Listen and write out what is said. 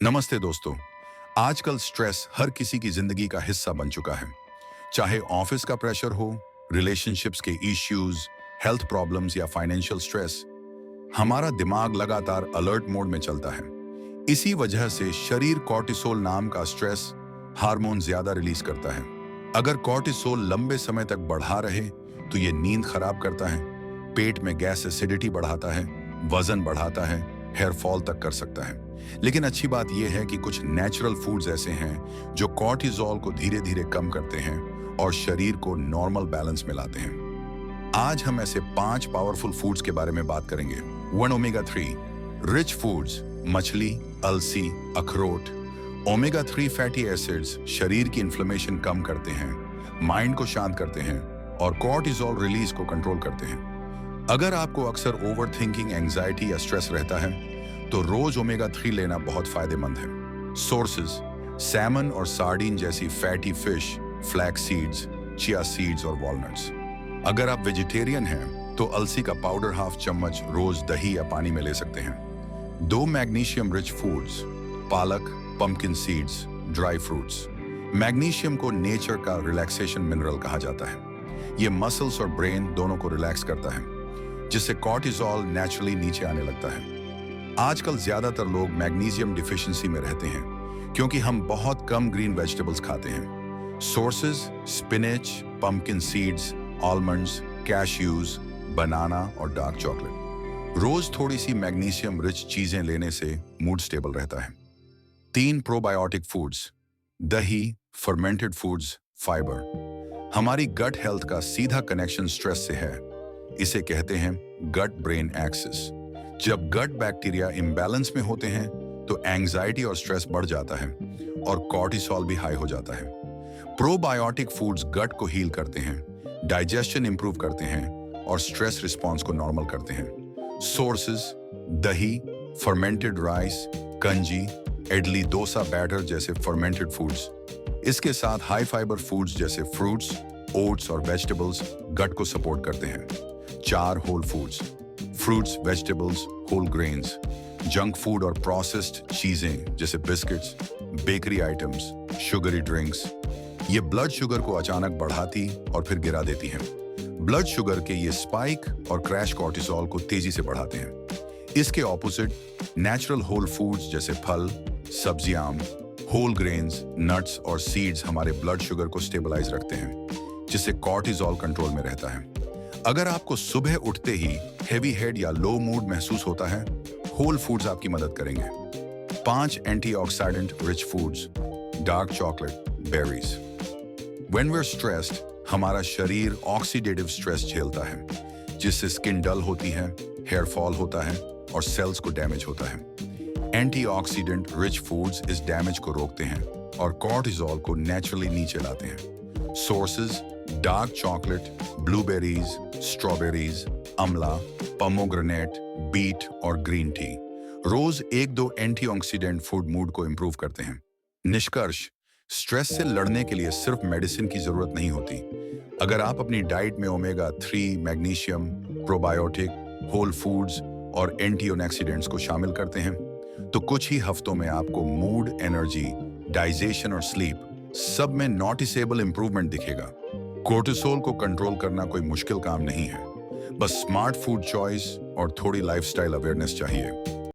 नमस्ते दोस्तों। आजकल स्ट्रेस हर किसी की जिंदगी का हिस्सा बन चुका है। चाहे ऑफिस का प्रेशर हो, रिलेशनशिप्स के इश्यूज, हेल्थ प्रॉब्लम्स या फाइनेंशियल स्ट्रेस, हमारा दिमाग लगातार अलर्ट मोड में चलता है। इसी वजह से शरीर कॉर्टिसोल नाम का स्ट्रेस हार्मोन ज्यादा रिलीज करता है। अगर कॉर्टिसोल लंबे समय तक बढ़ा रहे तो ये नींद खराब करता है, पेट में गैस एसिडिटी बढ़ाता है, वजन बढ़ाता है, हेयर फॉल तक कर सकता है। लेकिन अच्छी बात यह है कि कुछ नेचुरल फूड्स ऐसे हैं जो कॉर्टिसोल को धीरे धीरे कम करते हैं और शरीर को नॉर्मल बैलेंस में लाते हैं। आज हम ऐसे 5 पावरफुल फूड्स के बारे में बात करेंगे। 1 ओमेगा 3 रिच फूड्स, मछली, अलसी, अखरोट। ओमेगा 3 फैटी एसिड्स शरीर की इन्फ्लेमेशन कम करते हैं, माइंड को शांत करते हैं और कॉर्टिसोल रिलीज को कंट्रोल करते हैं। अगर आपको अक्सर ओवर थिंकिंग, एंजाइटी या स्ट्रेस रहता है तो रोज ओमेगा 3 लेना बहुत फायदेमंद है। सोर्सेज: सैमन और सार्डिन जैसी fatty fish, flax seeds, chia seeds और वॉलनट्स। अगर आप वेजिटेरियन हैं तो अलसी का पाउडर हाफ चम्मच रोज दही या पानी में ले सकते हैं। 2 मैग्नीशियम रिच फूड्स: पालक, pumpkin seeds, dry fruits. Magnesium को नेचर का रिलैक्सेशन मिनरल कहा जाता है। ये मसल्स और ब्रेन दोनों को रिलैक्स करता है, जिससे कॉर्टिसोल नेचुरली नीचे आने लगता है। आजकल ज्यादातर लोग मैग्नीशियम डिफिशिएंसी में रहते हैं क्योंकि हम बहुत कम ग्रीन वेजिटेबल्स खाते हैं। Sources: spinach, pumpkin seeds, almonds, cashews, banana और डार्क चॉकलेट। रोज थोड़ी सी मैग्नीशियम रिच चीजें लेने से मूड स्टेबल रहता है। 3 प्रोबायोटिक फूड्स: दही, फर्मेंटेड फूड्स, फाइबर। हमारी गट हेल्थ का सीधा कनेक्शन स्ट्रेस से है। इसे कहते हैं गट ब्रेन एक्सिस। जब गट बैक्टीरिया इम्बैलेंस में होते हैं तो एंजाइटी और स्ट्रेस बढ़ जाता है और कॉर्टिसोल भी हाई हो जाता है। प्रोबायोटिक फूड्स गट को हील करते हैं, डाइजेशन इंप्रूव करते हैं और स्ट्रेस रिस्पॉन्स को नॉर्मल करते हैं। सोर्सेज: दही, fermented rice, kanji, idli, dosa batter जैसे फर्मेंटेड फूड्स। इसके साथ हाई फाइबर फूड्स जैसे फ्रूट्स, ओट्स और वेजिटेबल्स गट को सपोर्ट करते हैं। 4 whole foods: fruits, vegetables, whole grains. Junk food और प्रोसेस्ड चीजें जैसे biscuits, bakery items, sugary drinks, ये ब्लड शुगर को अचानक बढ़ाती और फिर गिरा देती हैं। ब्लड शुगर के ये स्पाइक और क्रैश कॉर्टिसोल को तेजी से बढ़ाते हैं। इसके ऑपोजिट नेचुरल होल फूड्स जैसे फल, सब्जियां, होल ग्रेन्स, नट्स और सीड्स हमारे ब्लड शुगर को स्टेबलाइज रखते हैं, जिससे कॉर्टिसोल कंट्रोल में रहता है। अगर आपको सुबह उठते ही हेवी हेड या लो मूड महसूस होता है, होल फूड्स आपकी मदद करेंगे। 5 antioxidant rich foods: dark chocolate, berries. When we are stressed, हमारा शरीर ऑक्सीडेटिव स्ट्रेस झेलता है, जिससे स्किन डल होती है, हेयर फॉल होता है और सेल्स को डैमेज होता है। एंटीऑक्सीडेंट रिच फूड्स इस डैमेज को रोकते हैं और कॉर्टिसोल को नेचुरली नीचे लाते हैं। Sources: dark chocolate, blueberries, strawberries, अमला, पोमोग्रेनेट, बीट और ग्रीन टी। रोज 1-2 एंटीऑक्सीडेंट फूड मूड को इंप्रूव करते हैं। निष्कर्ष: स्ट्रेस से लड़ने के लिए सिर्फ मेडिसिन की जरूरत नहीं होती। अगर आप अपनी डाइट में omega 3, magnesium, probiotic, whole foods और एंटीऑक्सीडेंट्स को शामिल करते हैं तो कुछ ही हफ्तों में आपको मूड, एनर्जी, डाइजेशन और स्लीप सब में नोटिसेबल इंप्रूवमेंट दिखेगा। कोर्टिसोल को कंट्रोल करना कोई मुश्किल काम नहीं है, बस स्मार्ट फूड चॉइस और थोड़ी लाइफस्टाइल अवेयरनेस चाहिए।